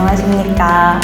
안녕하십니까.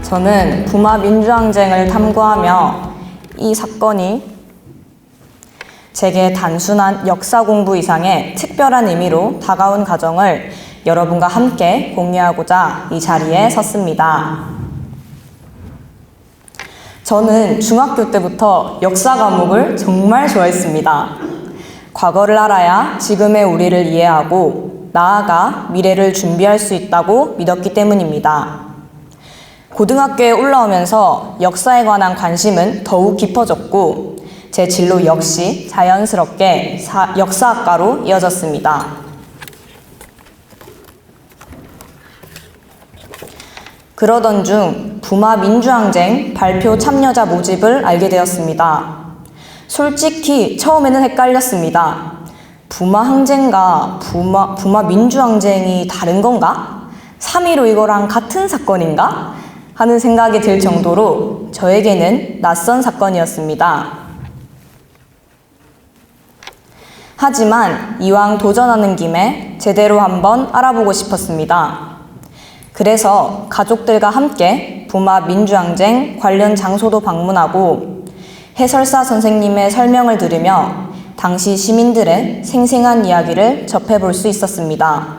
저는 부마 민주항쟁을 탐구하며 이 사건이 제게 단순한 역사 공부 이상의 특별한 의미로 다가온 과정을 여러분과 함께 공유하고자 이 자리에 섰습니다. 저는 중학교 때부터 역사 과목을 정말 좋아했습니다. 과거를 알아야 지금의 우리를 이해하고 나아가 미래를 준비할 수 있다고 믿었기 때문입니다. 고등학교에 올라오면서 역사에 관한 관심은 더욱 깊어졌고 제 진로 역시 자연스럽게 역사학과로 이어졌습니다. 그러던 중 부마 민주항쟁 발표 참여자 모집을 알게 되었습니다. 솔직히 처음에는 헷갈렸습니다. 부마 항쟁과 부마 민주항쟁이 다른 건가? 3.15 이거랑 같은 사건인가? 하는 생각이 들 정도로 저에게는 낯선 사건이었습니다. 하지만 이왕 도전하는 김에 제대로 한번 알아보고 싶었습니다. 그래서 가족들과 함께 부마 민주항쟁 관련 장소도 방문하고 해설사 선생님의 설명을 들으며 당시 시민들의 생생한 이야기를 접해볼 수 있었습니다.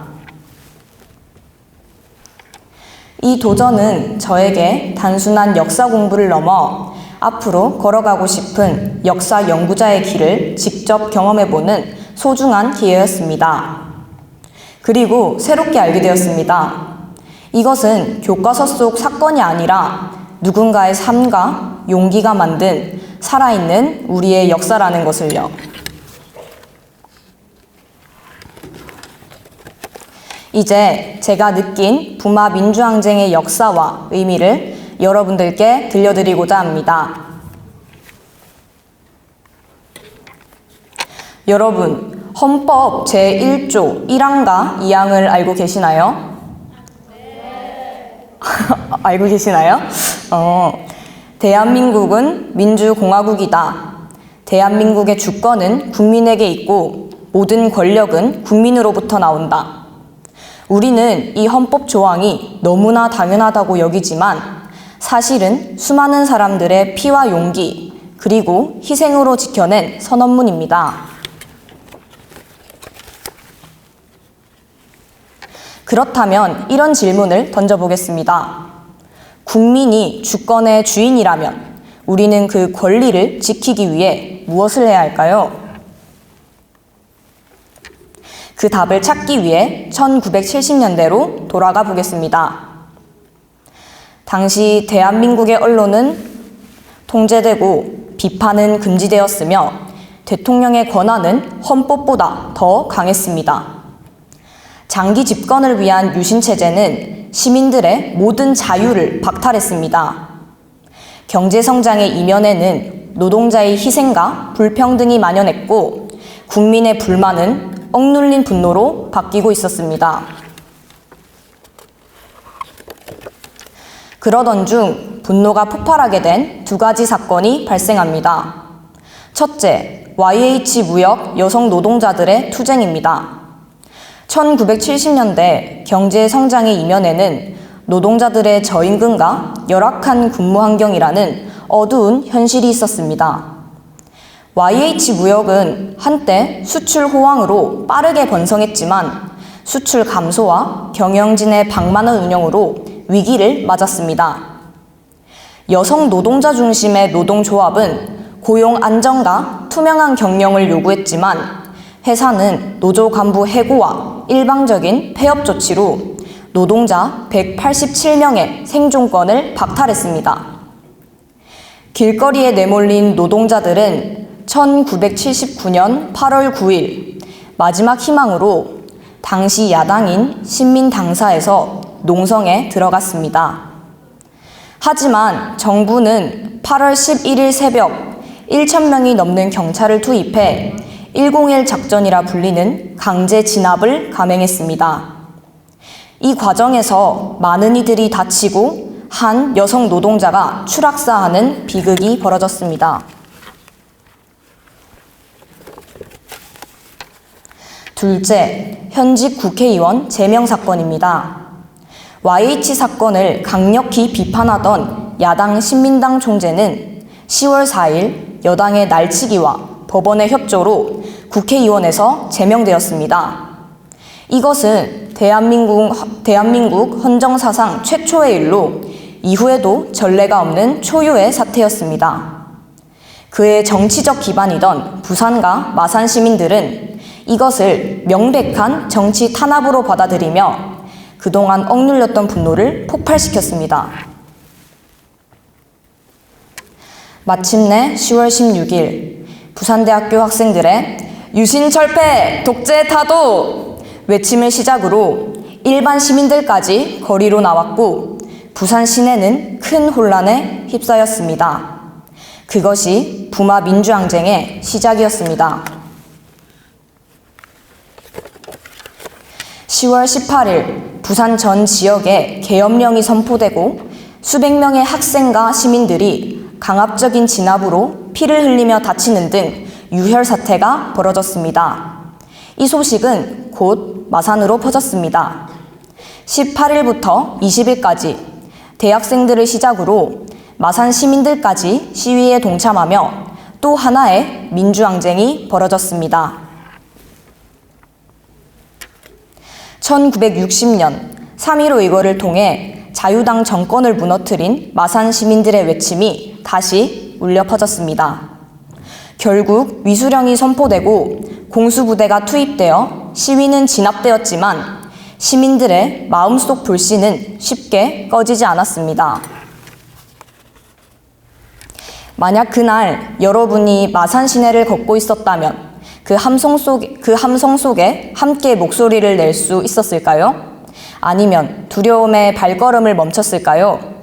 이 도전은 저에게 단순한 역사 공부를 넘어 앞으로 걸어가고 싶은 역사 연구자의 길을 직접 경험해보는 소중한 기회였습니다. 그리고 새롭게 알게 되었습니다. 이것은 교과서 속 사건이 아니라 누군가의 삶과 용기가 만든 살아있는 우리의 역사라는 것을요. 이제 제가 느낀 부마 민주항쟁의 역사와 의미를 여러분들께 들려드리고자 합니다. 여러분, 헌법 제1조 1항과 2항을 알고 계시나요? 알고 계시나요? 대한민국은 민주공화국이다. 대한민국의 주권은 국민에게 있고 모든 권력은 국민으로부터 나온다. 우리는 이 헌법 조항이 너무나 당연하다고 여기지만 사실은 수많은 사람들의 피와 용기 그리고 희생으로 지켜낸 선언문입니다. 그렇다면 이런 질문을 던져보겠습니다. 국민이 주권의 주인이라면 우리는 그 권리를 지키기 위해 무엇을 해야 할까요? 그 답을 찾기 위해 1970년대로 돌아가 보겠습니다. 당시 대한민국의 언론은 통제되고 비판은 금지되었으며 대통령의 권한은 헌법보다 더 강했습니다. 장기 집권을 위한 유신체제는 시민들의 모든 자유를 박탈했습니다. 경제성장의 이면에는 노동자의 희생과 불평등이 만연했고 국민의 불만은 억눌린 분노로 바뀌고 있었습니다. 그러던 중 분노가 폭발하게 된 두 가지 사건이 발생합니다. 첫째, YH 무역 여성 노동자들의 투쟁입니다. 1970년대 경제 성장의 이면에는 노동자들의 저임금과 열악한 근무 환경이라는 어두운 현실이 있었습니다. YH 무역은 한때 수출 호황으로 빠르게 번성했지만 수출 감소와 경영진의 방만한 운영으로 위기를 맞았습니다. 여성 노동자 중심의 노동조합은 고용 안정과 투명한 경영을 요구했지만 회사는 노조 간부 해고와 일방적인 폐업 조치로 노동자 187명의 생존권을 박탈했습니다. 길거리에 내몰린 노동자들은 1979년 8월 9일 마지막 희망으로 당시 야당인 신민당사에서 농성에 들어갔습니다. 하지만 정부는 8월 11일 새벽 1,000명이 넘는 경찰을 투입해 101 작전이라 불리는 강제 진압을 감행했습니다. 이 과정에서 많은 이들이 다치고 한 여성 노동자가 추락사하는 비극이 벌어졌습니다. 둘째, 현직 국회의원 제명 사건입니다. YH 사건을 강력히 비판하던 야당 신민당 총재는 10월 4일 여당의 날치기와 법원의 협조로 국회의원에서 제명되었습니다. 이것은 대한민국 헌정사상 최초의 일로 이후에도 전례가 없는 초유의 사태였습니다. 그의 정치적 기반이던 부산과 마산 시민들은 이것을 명백한 정치 탄압으로 받아들이며 그동안 억눌렸던 분노를 폭발시켰습니다. 마침내 10월 16일 부산대학교 학생들의 유신철폐, 독재 타도 외침을 시작으로 일반 시민들까지 거리로 나왔고 부산 시내는 큰 혼란에 휩싸였습니다. 그것이 부마 민주항쟁의 시작이었습니다. 10월 18일 부산 전 지역에 계엄령이 선포되고 수백 명의 학생과 시민들이 강압적인 진압으로 피를 흘리며 다치는 등 유혈 사태가 벌어졌습니다. 이 소식은 곧 마산으로 퍼졌습니다. 18일부터 20일까지 대학생들을 시작으로 마산 시민들까지 시위에 동참하며 또 하나의 민주항쟁이 벌어졌습니다. 1960년 3.15 의거를 통해 자유당 정권을 무너뜨린 마산 시민들의 외침이 다시 울려 퍼졌습니다. 결국 위수령이 선포되고 공수부대가 투입되어 시위는 진압되었지만 시민들의 마음속 불씨는 쉽게 꺼지지 않았습니다. 만약 그날 여러분이 마산 시내를 걷고 있었다면 그 함성 속에 함께 목소리를 낼 수 있었을까요? 아니면 두려움의 발걸음을 멈췄을까요?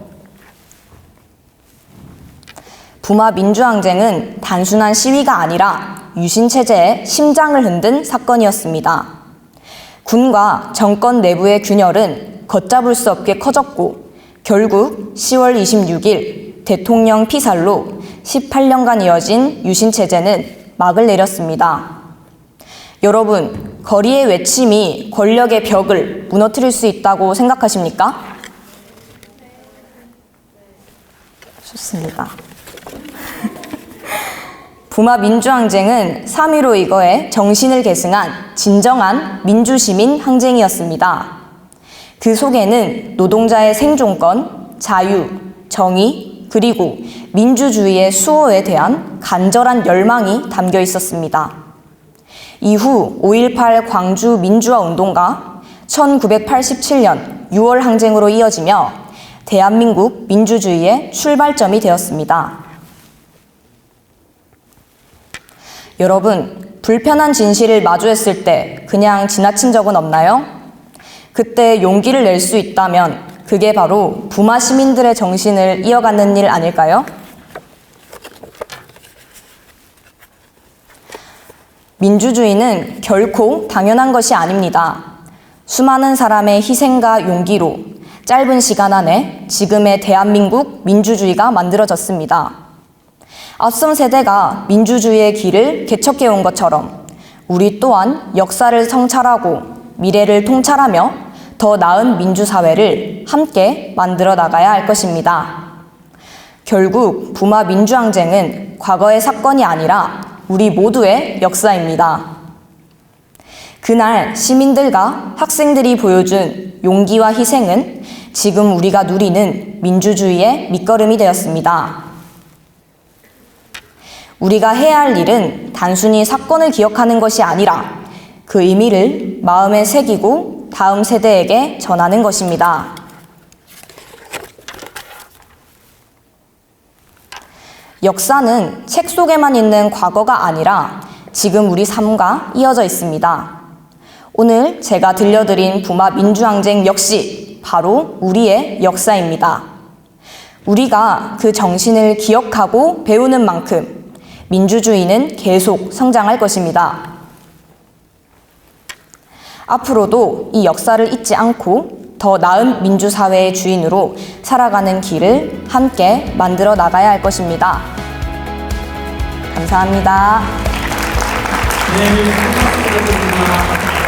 부마 민주항쟁은 단순한 시위가 아니라 유신체제의 심장을 흔든 사건이었습니다. 군과 정권 내부의 균열은 걷잡을 수 없게 커졌고 결국 10월 26일 대통령 피살로 18년간 이어진 유신체제는 막을 내렸습니다. 여러분, 거리의 외침이 권력의 벽을 무너뜨릴 수 있다고 생각하십니까? 좋습니다. 부마 민주항쟁은 3.15 의거의 정신을 계승한 진정한 민주시민 항쟁이었습니다. 그 속에는 노동자의 생존권, 자유, 정의, 그리고 민주주의의 수호에 대한 간절한 열망이 담겨 있었습니다. 이후 5.18 광주 민주화 운동과 1987년 6월 항쟁으로 이어지며 대한민국 민주주의의 출발점이 되었습니다. 여러분, 불편한 진실을 마주했을 때 그냥 지나친 적은 없나요? 그때 용기를 낼 수 있다면 그게 바로 부마 시민들의 정신을 이어가는 일 아닐까요? 민주주의는 결코 당연한 것이 아닙니다. 수많은 사람의 희생과 용기로 짧은 시간 안에 지금의 대한민국 민주주의가 만들어졌습니다. 앞선 세대가 민주주의의 길을 개척해온 것처럼 우리 또한 역사를 성찰하고 미래를 통찰하며 더 나은 민주사회를 함께 만들어 나가야 할 것입니다. 결국 부마 민주항쟁은 과거의 사건이 아니라 우리 모두의 역사입니다. 그날 시민들과 학생들이 보여준 용기와 희생은 지금 우리가 누리는 민주주의의 밑거름이 되었습니다. 우리가 해야 할 일은 단순히 사건을 기억하는 것이 아니라 그 의미를 마음에 새기고 다음 세대에게 전하는 것입니다. 역사는 책 속에만 있는 과거가 아니라 지금 우리 삶과 이어져 있습니다. 오늘 제가 들려드린 부마 민주항쟁 역시 바로 우리의 역사입니다. 우리가 그 정신을 기억하고 배우는 만큼 민주주의는 계속 성장할 것입니다. 앞으로도 이 역사를 잊지 않고 더 나은 민주사회의 주인으로 살아가는 길을 함께 만들어 나가야 할 것입니다. 감사합니다. 네, 감사합니다.